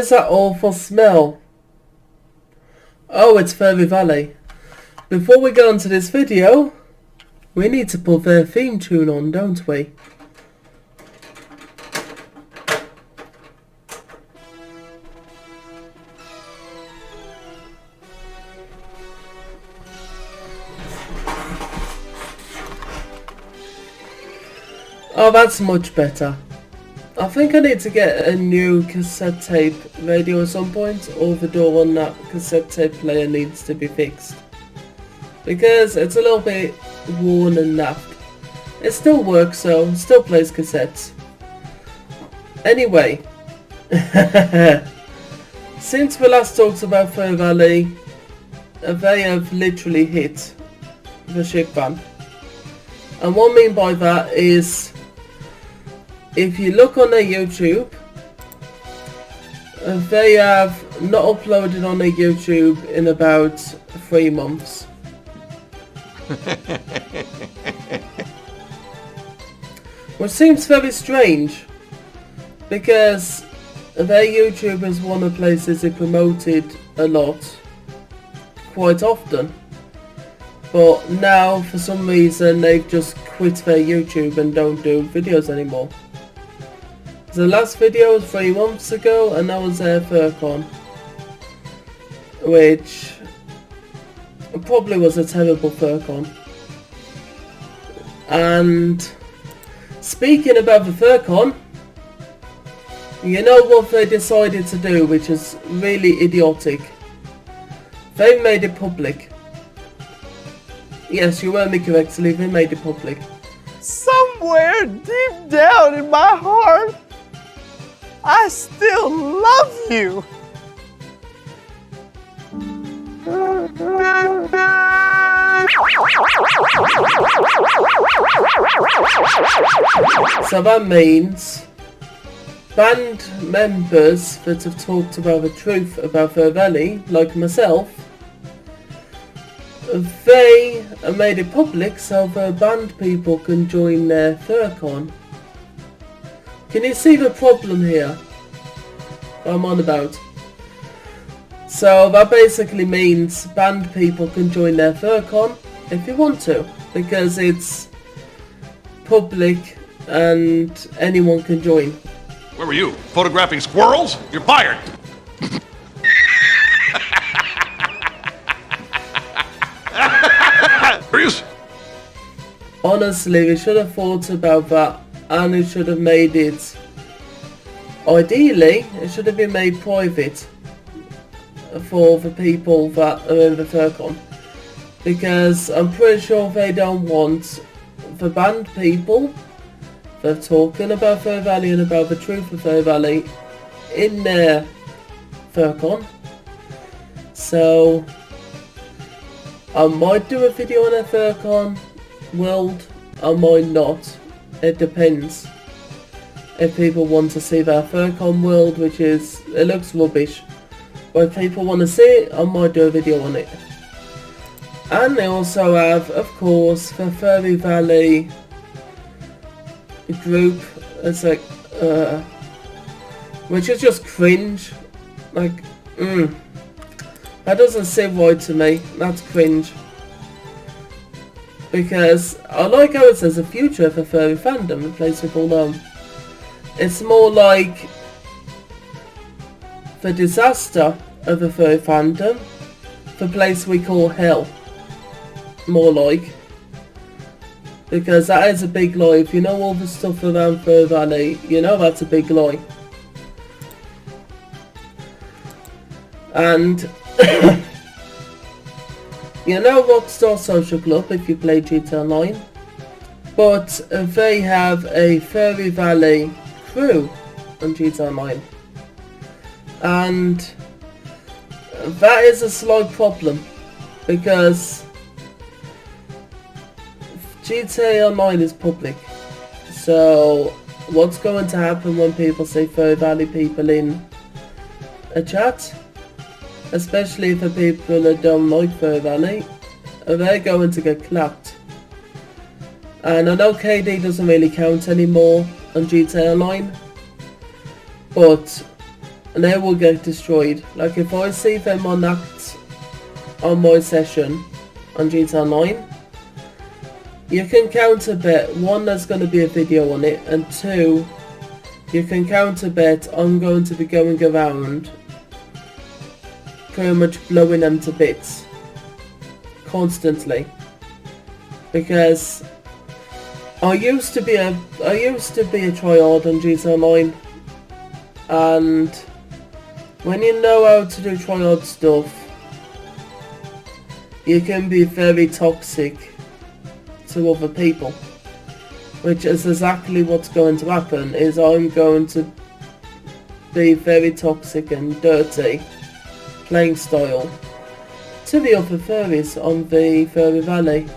is that awful smell? Oh, it's Furry Valley. Before we go into this video, we need to put their theme tune on, don't we? Oh, that's much better. I think I need to get a new cassette tape radio at some point, or the door on that cassette tape player needs to be fixed. Because it's a little bit worn and napped. It still works though, still plays cassettes. Anyway, since we last talked about Furry Valley, they have literally hit the shit ban. And what I mean by that is, if you look on their YouTube, they have not uploaded on their YouTube in about 3 months. Which seems very strange, because their YouTube is one of the places they promoted a lot, quite often. But now, for some reason, they've just quit their YouTube and don't do videos anymore. The last video was 3 months ago, and that was their FurCon, which probably was a terrible FurCon. And speaking about the FurCon, you know what they decided to do, which is really idiotic? They made it public. Yes, you heard me correctly, they made it public. Somewhere deep down in my heart, I still love you. So that means band members that have talked about the truth about Furry Valley, like myself, they made it public so the band people can join their FurCon. Can you see the problem here? I'm on about. So that basically means band people can join their FurCon if you want to, because it's public and anyone can join. Where were you? Photographing squirrels? You're fired! Serious? Honestly, we should have thought about that, and it should have made it, ideally, it should have been made private for the people that are in the FurCon, because I'm pretty sure they don't want the band people that are talking about Furry Valley and about the truth of Furry Valley in their FurCon. So I might do a video on their FurCon world, I might not. It depends. If people want to see their FurCon world, which is, it looks rubbish, but if people want to see it, I might do a video on it. And they also have, of course, the Furry Valley group. It's like, which is just cringe. Like, that doesn't seem right to me. That's cringe. Because I like how it says the future of the furry fandom, the place we call home. It's more like the disaster of the furry fandom, the place we call hell. More like. Because that is a big lie. If you know all the stuff around Furry Valley, you know that's a big lie. And you know Rockstar Social Club if you play GTA Online, but they have a Furry Valley crew on GTA Online, and that is a slight problem because GTA Online is public. So what's going to happen when people say Furry Valley people in a chat? Especially for people that don't like Furry Valley, they're going to get clapped. And I know KD doesn't really count anymore on GTA Online, but and they will get destroyed. Like if I see them on my session on GTA 9, you can counter bet, one, there's going to be a video on it, and two, you can counter bet I'm going to be going around pretty much blowing them to bits constantly, because I used to be a tryhard on GTA 9, and when you know how to do tryhard stuff, you can be very toxic to other people, which is exactly what's going to happen. Is I'm going to be very toxic and dirty playing style to the other furries on the Furry Valley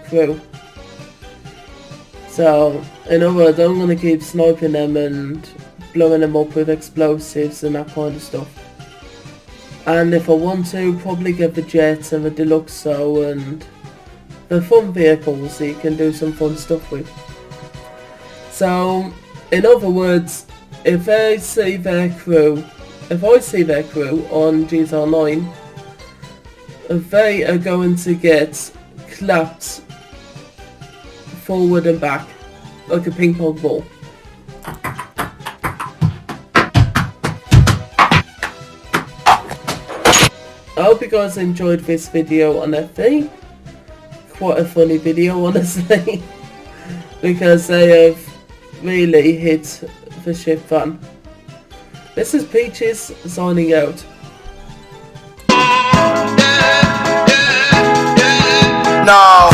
crew. So, in other words, I'm going to keep sniping them and blowing them up with explosives and that kind of stuff. And if I want to, probably get the jets and the Deluxo and the fun vehicles that you can do some fun stuff with. So, in other words, if I see their crew on GTA 9, they are going to get clapped forward and back like a ping pong ball. I hope you guys enjoyed this video on FE. Quite a funny video, honestly, because they have really hit the ship fan. This is Peaches signing out. No.